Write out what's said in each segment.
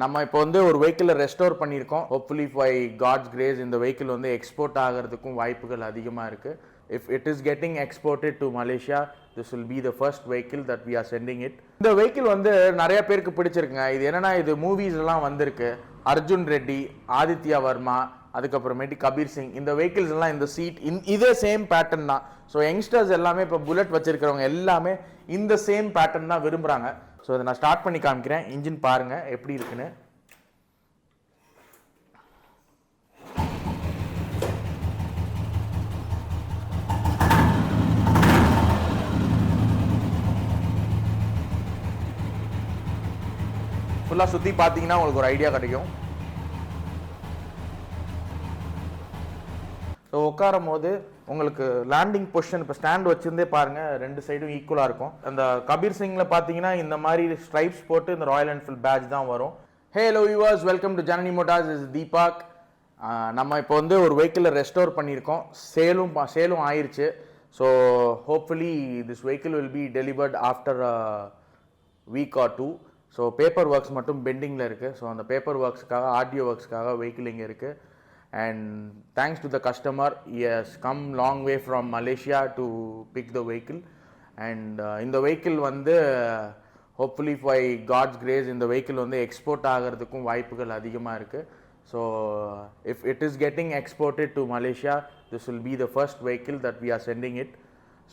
நம்ம இப்போ வந்து ஒரு வெஹிக்கிளை ரெஸ்டோர் பண்ணியிருக்கோம். ஹோப்ஃபுல்லி பை காட்ஸ் கிரேஸ் இந்த வெஹிக்கிள் வந்து எக்ஸ்போர்ட் ஆகிறதுக்கும் வாய்ப்புகள் அதிகமாக இருக்குது. If it is getting exported to Malaysia, this will be the first vehicle that we are sending it. இந்த வெஹிக்கிள் வந்து நிறைய பேருக்கு பிடிச்சிருக்குங்க. இது என்னன்னா, இது மூவிஸ்லாம் வந்திருக்கு. அர்ஜுன் ரெட்டி, ஆதித்யா வர்மா, அதுக்கப்புறமேட்டு கபீர் சிங், இந்த வெஹிக்கிள்ஸ் எல்லாம் இந்த சீட் இதே சேம் பேட்டர்ன் தான். ஸோ யங்ஸ்டர்ஸ் எல்லாமே இப்போ புல்லட் வச்சிருக்கிறவங்க எல்லாமே இந்த சேம் பேட்டர்ன் தான் விரும்புகிறாங்க. ஸோ இதை நான் ஸ்டார்ட் பண்ணி காமிக்கிறேன். இன்ஜின் பாருங்கள் எப்படி இருக்குன்னு. ஃபுல்லாக சுற்றி பார்த்தீங்கன்னா உங்களுக்கு ஒரு ஐடியா கிடைக்கும். ஸோ உட்காரும் போது உங்களுக்கு லேண்டிங் பொசிஷன் இப்போ ஸ்டாண்ட் வச்சுருந்தே பாருங்கள், ரெண்டு சைடும் ஈக்குவலாக இருக்கும். அந்த கபீர் சிங்கில் பார்த்தீங்கன்னா இந்த மாதிரி ஸ்ட்ரைப்ஸ் போட்டு இந்த ராயல் என்ஃபீல்ட் பேட்ச் தான் வரும். Hello viewers, welcome to Janani Motors. Is Deepak. நம்ம இப்போ வந்து ஒரு வெஹிக்கிளை ரெஸ்டோர் பண்ணியிருக்கோம். சேலும் ஆயிடுச்சு. So hopefully this vehicle will be delivered after week or 2. So paper works மட்டும் பெண்டிங்கில் இருக்குது. ஸோ அந்த பேப்பர் ஒர்க்ஸ்க்காக, ஆர்டிஓ ஒர்க்ஸ்க்காக வெஹிக்கிள் இங்கே இருக்குது. And thanks to the customer, he has come long way from Malaysia to pick the vehicle. And in the vehicle வந்து hopefully by God's grace இந்த vehicle வந்து export ஆகிறதுக்கும் வாய்ப்புகள் அதிகமாக இருக்குது. So if it is getting exported to Malaysia, this will be the first vehicle that we are sending it.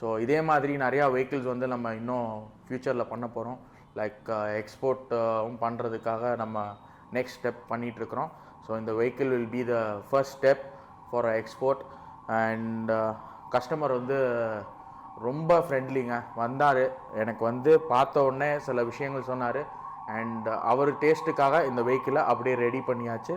So இதே மாதிரி நிறையா வெஹிக்கிள்ஸ் வந்து நம்ம இன்னும் ஃப்யூச்சரில் பண்ண போகிறோம். லைக் எக்ஸ்போர்ட்டும் பண்ணுறதுக்காக நம்ம நெக்ஸ்ட் ஸ்டெப் பண்ணிகிட்ருக்குறோம். ஸோ இந்த vehicle will be the first step for export. And customer வந்து ரொம்ப ஃப்ரெண்ட்லிங்க. வந்தார், எனக்கு வந்து பார்த்த உடனே சில விஷயங்கள் சொன்னார். அண்ட் அவர் டேஸ்ட்டுக்காக இந்த வெஹிக்கிளை அப்படியே ரெடி பண்ணியாச்சு.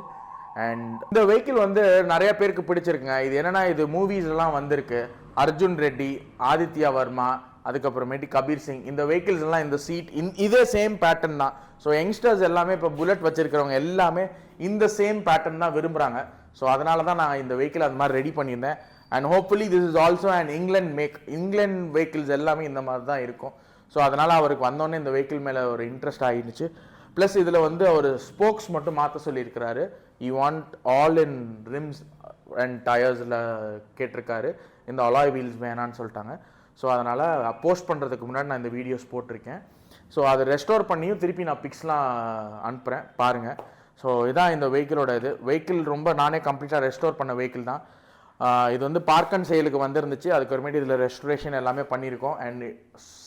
அண்ட் இந்த வெஹிக்கிள் வந்து நிறைய பேருக்கு பிடிச்சிருக்குங்க. இது என்னென்னா, இது மூவிஸ்லாம் வந்திருக்கு. அர்ஜுன் ரெட்டி, ஆதித்யா வர்மா, அதுக்கப்புறமேட்டு கபீர் சிங், இந்த வெஹிக்கிள்ஸ் எல்லாம் இந்த சீட் இதே சேம் பேட்டர்ன் தான். ஸோ யங்ஸ்டர்ஸ் எல்லாமே இப்போ புல்லட் வச்சிருக்கிறவங்க எல்லாமே இந்த சேம் பேட்டர்ன் தான் விரும்புகிறாங்க. ஸோ அதனால தான் நான் இந்த வெஹிக்கிள் அது மாதிரி ரெடி பண்ணியிருந்தேன். And hopefully this is also and England vehicles எல்லாமே இந்த மாதிரி தான் இருக்கும். ஸோ அதனால் அவருக்கு வந்தோடனே இந்த வெஹிக்கிள் மேலே ஒரு இன்ட்ரெஸ்ட் ஆகிடுச்சு. ப்ளஸ் இதில் வந்து அவர் ஸ்போக்ஸ் மட்டும் மாற்ற சொல்லியிருக்கிறாரு. You want all in rims and டயர்ஸில் கேட்டிருக்காரு. இந்த அலாய் வீல்ஸ் வேணான்னு சொல்லிட்டாங்க. ஸோ அதனால் போஸ்ட் பண்ணுறதுக்கு முன்னாடி நான் இந்த வீடியோஸ் போட்டிருக்கேன். ஸோ அதை ரெஸ்டோர் பண்ணியும் திருப்பி நான் பிக்ஸ்லாம் அனுப்புகிறேன், பாருங்கள். ஸோ இதான் இந்த வெஹிக்கிளோட வெஹிக்கிள் ரொம்ப நானே கம்ப்ளீட்டாக ரெஸ்டோர் பண்ண வெஹிக்கிள் தான். இது வந்து பார்க் அண்ட் சேலுக்கு வந்துருந்துச்சு. அதுக்கப்புறமேட்டு இதில் ரெஸ்டோரேஷன் எல்லாமே பண்ணியிருக்கோம். அண்ட்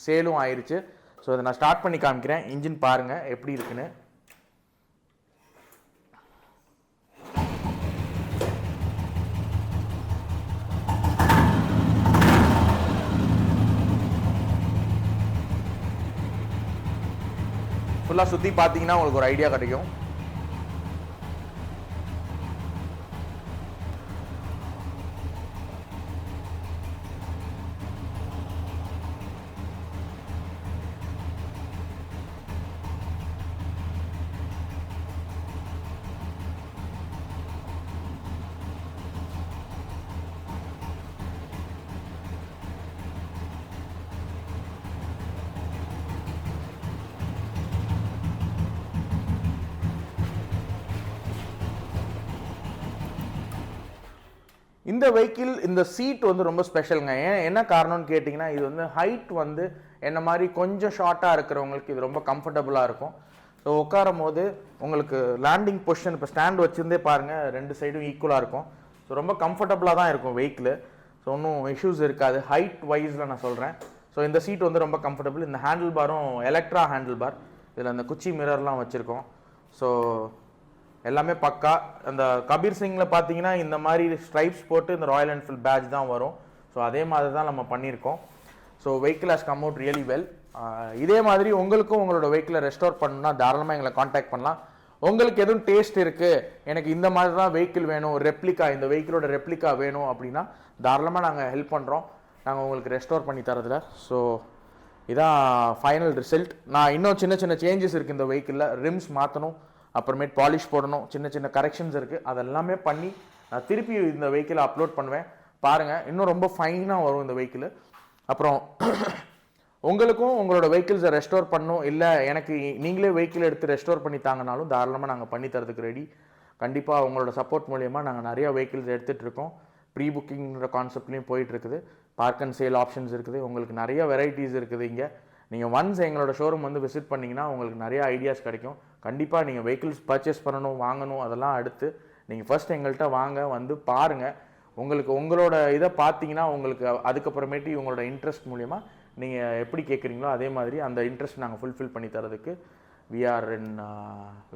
சேலும் ஆயிடுச்சு. ஸோ இதை நான் ஸ்டார்ட் பண்ணி காமிக்கிறேன். இன்ஜின் பாருங்கள் எப்படி இருக்குன்னு. ஃபுல்லாக சுற்றி பார்த்தீங்கன்னா உங்களுக்கு ஒரு ஐடியா கிடைக்கும். இந்த வெஹிக்கிள் இந்த சீட் வந்து ரொம்ப ஸ்பெஷலுங்க. என்ன காரணம்னு கேட்டிங்கன்னா, இது வந்து ஹைட் வந்து என்ன மாதிரி கொஞ்சம் ஷார்ட்டாக இருக்கிறவங்களுக்கு இது ரொம்ப கம்ஃபர்டபுளாக இருக்கும். ஸோ உட்காரும் போது உங்களுக்கு லேண்டிங் பொசிஷன் இப்போ ஸ்டாண்ட் வச்சுருந்தே பாருங்கள், ரெண்டு சைடும் ஈக்குவலாக இருக்கும். ஸோ ரொம்ப கம்ஃபர்டபுளாக தான் இருக்கும் வெஹிக்கிள். ஸோ ஒன்றும் இஷ்யூஸ் இருக்காது ஹைட் வைஸில் நான் சொல்கிறேன். ஸோ இந்த சீட் வந்து ரொம்ப கம்ஃபர்டபுள். இந்த ஹேண்டில் பாரும் எலக்ட்ரா ஹேண்டில் பார், இதில் அந்த குச்சி மிரர்லாம் வச்சுருக்கோம். ஸோ எல்லாமே பக்கா. அந்த கபீர் சிங்கில் பார்த்தீங்கன்னா இந்த மாதிரி ஸ்ட்ரைப்ஸ் போட்டு இந்த ராயல் என்ஃபீல்ட் பேட்ச் தான் வரும். ஸோ அதே மாதிரி தான் நம்ம பண்ணியிருக்கோம். So vehicle has come out really well. இதே மாதிரி உங்களுக்கும் உங்களோட வெஹிக்கிளை ரெஸ்டோர் பண்ணணும்னா தாராளமாக எங்களை காண்டாக்ட் பண்ணலாம். உங்களுக்கு எதுவும் டேஸ்ட் இருக்குது, எனக்கு இந்த மாதிரி தான் வெஹிக்கிள் வேணும், ரெப்ளிகா, இந்த வெஹிக்கிளோட ரெப்ளிகா வேணும் அப்படின்னா தாராளமாக நாங்கள் ஹெல்ப் பண்ணுறோம். நாங்கள் உங்களுக்கு ரெஸ்டோர் பண்ணி தரதில்ல. ஸோ இதான் ஃபைனல் ரிசல்ட். நான் இன்னும் சின்ன சின்ன சேஞ்சஸ் இருக்குது இந்த வெஹிக்கிளில். ரிம்ஸ் மாற்றணும், அப்புறமேட் பாலிஷ் போடணும், சின்ன சின்ன கரெக்ஷன்ஸ் இருக்குது. அதெல்லாமே பண்ணி நான் திருப்பி இந்த வெஹிக்கிளை அப்லோட் பண்ணுவேன். பாருங்கள், இன்னும் ரொம்ப ஃபைனாக வரும் இந்த வெஹிக்கிள். அப்புறம் உங்களுக்கும் உங்களோட வெஹிக்கிள்ஸை ரெஸ்டோர் பண்ணணும், இல்லை எனக்கு நீங்களே வெஹிக்கிள் எடுத்து ரெஸ்டோர் பண்ணி தாங்கனாலும் தாராளமாக நாங்கள் பண்ணி தரதுக்கு ரெடி. கண்டிப்பாக உங்களோட சப்போர்ட் மூலியமாக நாங்கள் நிறையா வெஹிக்கிள்ஸ் எடுத்துகிட்டு இருக்கோம். ப்ரீ புக்கிங்கிற கான்செப்ட்லேயும் போயிட்டுருக்குது. பார்க் அண்ட் சேல் ஆப்ஷன்ஸ் இருக்குது. உங்களுக்கு நிறைய வெரைட்டிஸ் இருக்குது. இங்கே நீங்கள் ஒன்ஸ் எங்களோட ஷோரூம் வந்து விசிட் பண்ணிங்கன்னா உங்களுக்கு நிறைய ஐடியாஸ் கிடைக்கும். கண்டிப்பாக நீங்கள் வெஹிக்கிள்ஸ் பர்ச்சேஸ் பண்ணணும், வாங்கணும், அதெல்லாம் அடுத்து நீங்கள் ஃபர்ஸ்ட் எங்கள்கிட்ட வாங்க, வந்து பாருங்கள். உங்களுக்கு உங்களோட இதை பார்த்தீங்கன்னா உங்களுக்கு அதுக்கப்புறமேட்டு உங்களோட இன்ட்ரெஸ்ட் மூலிமா நீங்கள் எப்படி கேட்குறீங்களோ அதே மாதிரி அந்த இன்ட்ரெஸ்ட் நாங்கள் ஃபுல்ஃபில் பண்ணி தரதுக்கு வி ஆர் இன்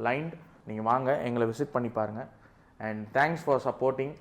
லைன். நீங்கள் வாங்க, எங்களை விசிட் பண்ணி பாருங்கள். And thanks for supporting.